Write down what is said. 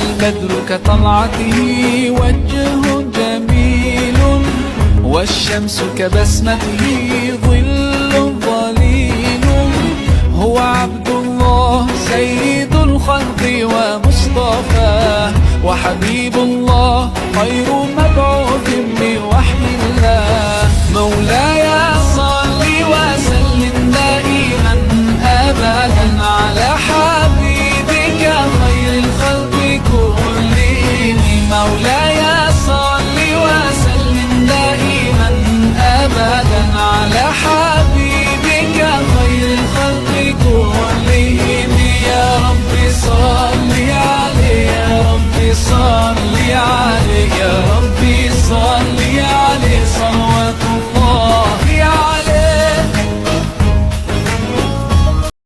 البدر كطلعته وجه جميل، والشمس كبسمته ظل ظليل. هو عبد الله سيد الخلق ومصطفاه، وحبيب الله خير مبعوث